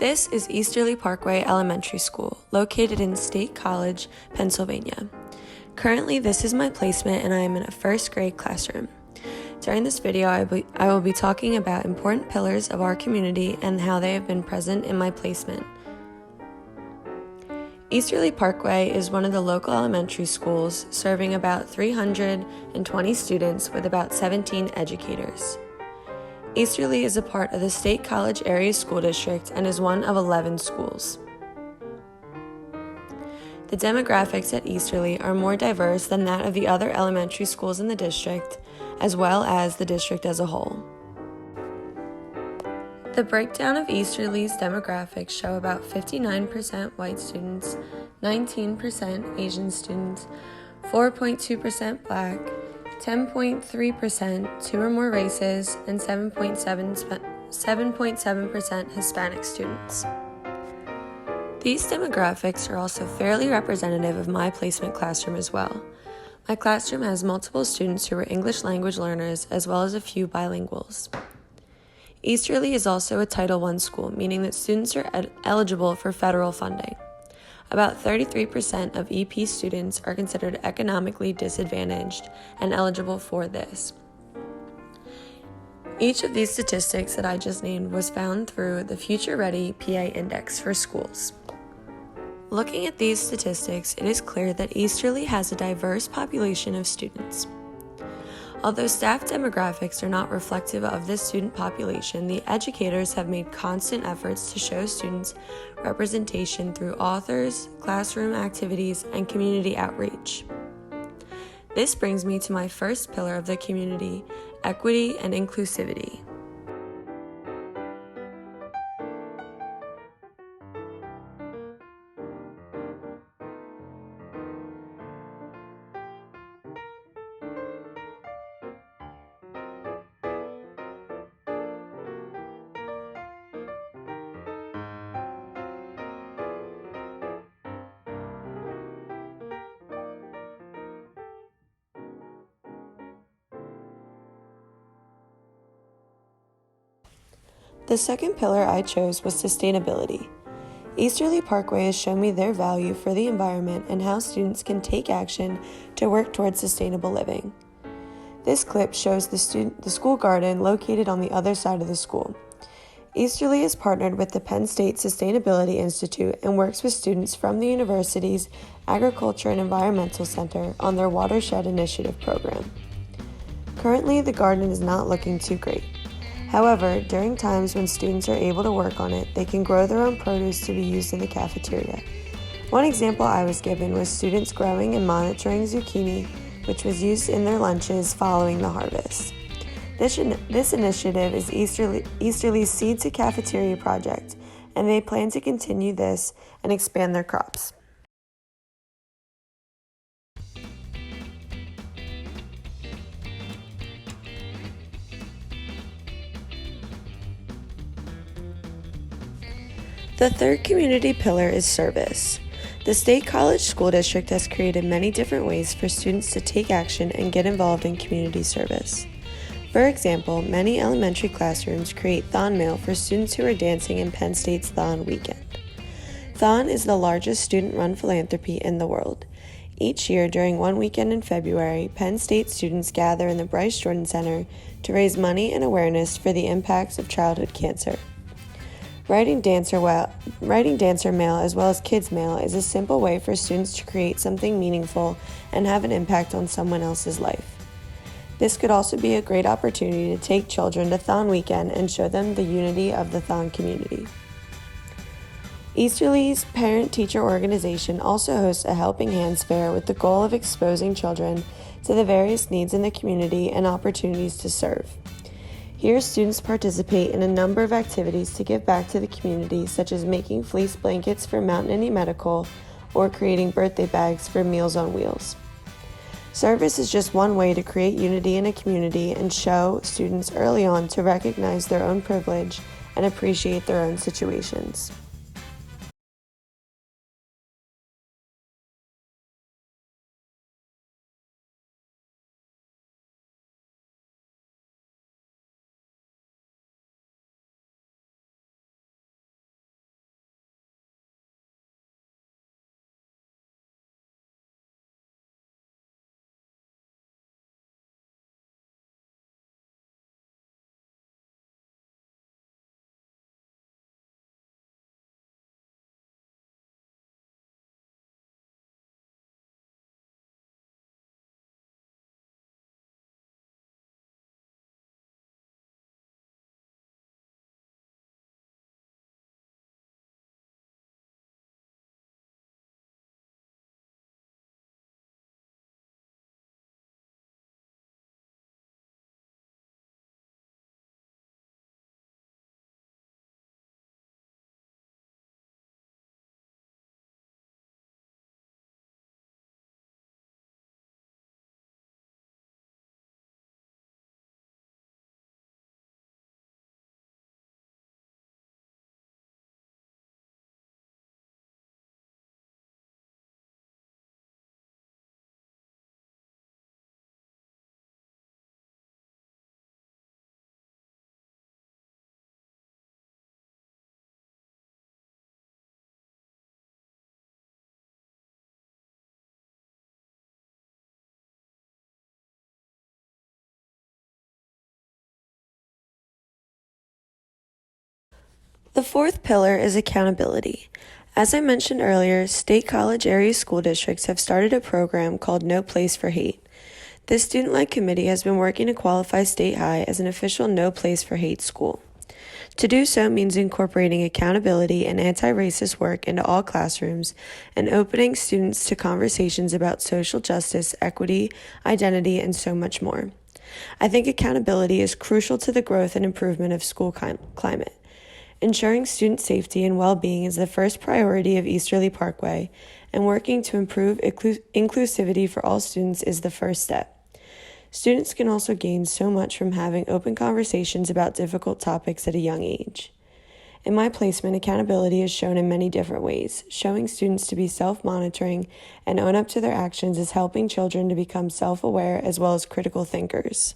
This is Easterly Parkway Elementary School, located in State College, Pennsylvania. Currently, this is my placement and I am in a first grade classroom. During this video, I will be talking about important pillars of our community and how they have been present in my placement. Easterly Parkway is one of the local elementary schools, serving about 320 students with about 17 educators. Easterly is a part of the State College Area School District and is one of 11 schools. The demographics at Easterly are more diverse than that of the other elementary schools in the district, as well as the district as a whole. The breakdown of Easterly's demographics show about 59% white students, 19% Asian students, 4.2% Black, 10.3% two or more races, and 7.7% Hispanic students. These demographics are also fairly representative of my placement classroom as well. My classroom has multiple students who are English language learners as well as a few bilinguals. Easterly is also a Title I school, meaning that students are eligible for federal funding. About 33% of EP students are considered economically disadvantaged and eligible for this. Each of these statistics that I just named was found through the Future Ready PA Index for schools. Looking at these statistics, it is clear that Easterly has a diverse population of students. Although staff demographics are not reflective of this student population, the educators have made constant efforts to show students representation through authors, classroom activities, and community outreach. This brings me to my first pillar of the community, equity and inclusivity. The second pillar I chose was sustainability. Easterly Parkway has shown me their value for the environment and how students can take action to work towards sustainable living. This clip shows the school garden located on the other side of the school. Easterly is partnered with the Penn State Sustainability Institute and works with students from the university's Agriculture and Environmental Center on their Watershed Initiative program. Currently, the garden is not looking too great. However, during times when students are able to work on it, they can grow their own produce to be used in the cafeteria. One example I was given was students growing and monitoring zucchini, which was used in their lunches following the harvest. This initiative is Easterly's Seed to Cafeteria project, and they plan to continue this and expand their crops. The third community pillar is service. The State College School District has created many different ways for students to take action and get involved in community service. For example, many elementary classrooms create Thon Mail for students who are dancing in Penn State's Thon Weekend. Thon is the largest student-run philanthropy in the world. Each year during one weekend in February, Penn State students gather in the Bryce Jordan Center to raise money and awareness for the impacts of childhood cancer. Writing dancer mail as well as kids mail is a simple way for students to create something meaningful and have an impact on someone else's life. This could also be a great opportunity to take children to Thon Weekend and show them the unity of the Thon community. Easterly's parent-teacher organization also hosts a Helping Hands Fair with the goal of exposing children to the various needs in the community and opportunities to serve. Here, students participate in a number of activities to give back to the community, such as making fleece blankets for Mount Any Medical or creating birthday bags for Meals on Wheels. Service is just one way to create unity in a community and show students early on to recognize their own privilege and appreciate their own situations. The fourth pillar is accountability. As I mentioned earlier, state college area school districts have started a program called No Place for Hate. This student-led committee has been working to qualify State High as an official No Place for Hate school. To do so means incorporating accountability and anti-racist work into all classrooms and opening students to conversations about social justice, equity, identity, and so much more. I think accountability is crucial to the growth and improvement of school climate. Ensuring student safety and well-being is the first priority of Easterly Parkway, and working to improve inclusivity for all students is the first step. Students can also gain so much from having open conversations about difficult topics at a young age. In my placement, accountability is shown in many different ways. Showing students to be self-monitoring and own up to their actions is helping children to become self-aware as well as critical thinkers.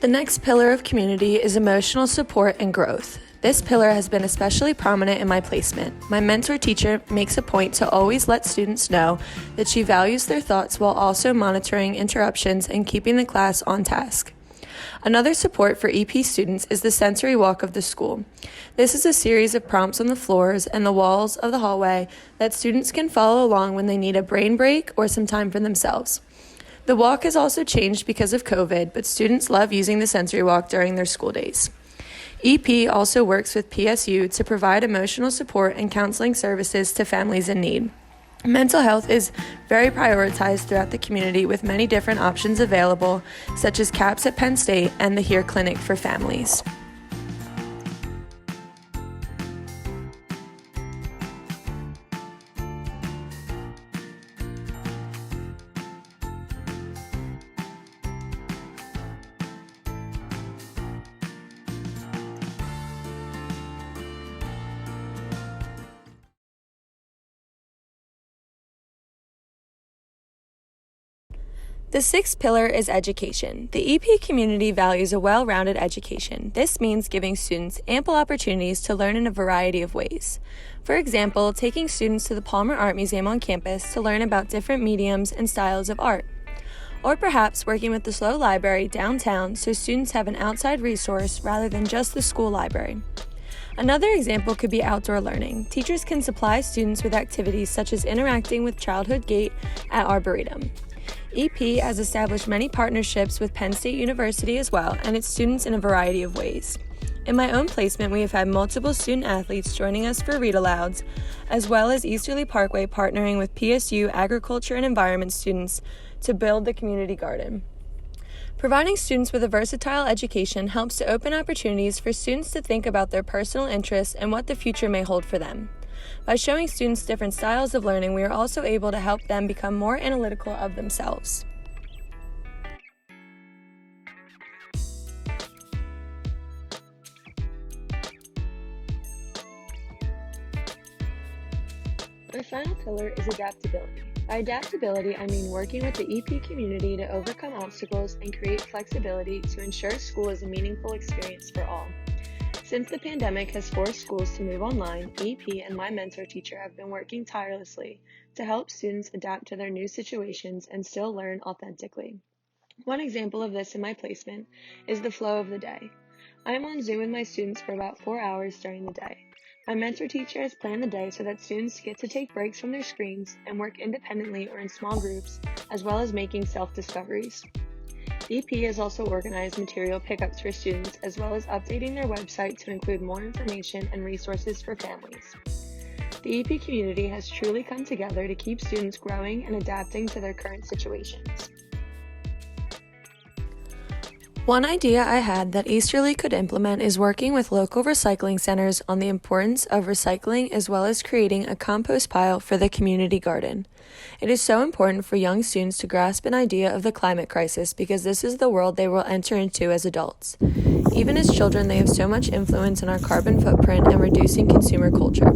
The next pillar of community is emotional support and growth. This pillar has been especially prominent in my placement. My mentor teacher makes a point to always let students know that she values their thoughts while also monitoring interruptions and keeping the class on task. Another support for EP students is the sensory walk of the school. This is a series of prompts on the floors and the walls of the hallway that students can follow along when they need a brain break or some time for themselves. The walk has also changed because of COVID, but students love using the sensory walk during their school days. EP also works with PSU to provide emotional support and counseling services to families in need. Mental health is very prioritized throughout the community with many different options available, such as CAPS at Penn State and the HERE Clinic for families. The sixth pillar is education. The EP community values a well-rounded education. This means giving students ample opportunities to learn in a variety of ways. For example, taking students to the Palmer Art Museum on campus to learn about different mediums and styles of art. Or perhaps working with the SLO Library downtown so students have an outside resource rather than just the school library. Another example could be outdoor learning. Teachers can supply students with activities such as interacting with Childhood Gate at Arboretum. EP has established many partnerships with Penn State University as well, and its students in a variety of ways. In my own placement, we have had multiple student athletes joining us for read-alouds, as well as Easterly Parkway partnering with PSU agriculture and environment students to build the community garden. Providing students with a versatile education helps to open opportunities for students to think about their personal interests and what the future may hold for them. By showing students different styles of learning, we are also able to help them become more analytical of themselves. My final pillar is adaptability. By adaptability, I mean working with the EP community to overcome obstacles and create flexibility to ensure school is a meaningful experience for all. Since the pandemic has forced schools to move online, EP and my mentor teacher have been working tirelessly to help students adapt to their new situations and still learn authentically. One example of this in my placement is the flow of the day. I am on Zoom with my students for about 4 hours during the day. My mentor teacher has planned the day so that students get to take breaks from their screens and work independently or in small groups, as well as making self-discoveries. EP has also organized material pickups for students, as well as updating their website to include more information and resources for families. The EP community has truly come together to keep students growing and adapting to their current situations. One idea I had that Easterly could implement is working with local recycling centers on the importance of recycling as well as creating a compost pile for the community garden. It is so important for young students to grasp an idea of the climate crisis because this is the world they will enter into as adults. Even as children, they have so much influence on our carbon footprint and reducing consumer culture.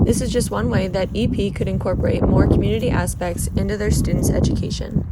This is just one way that EP could incorporate more community aspects into their students' education.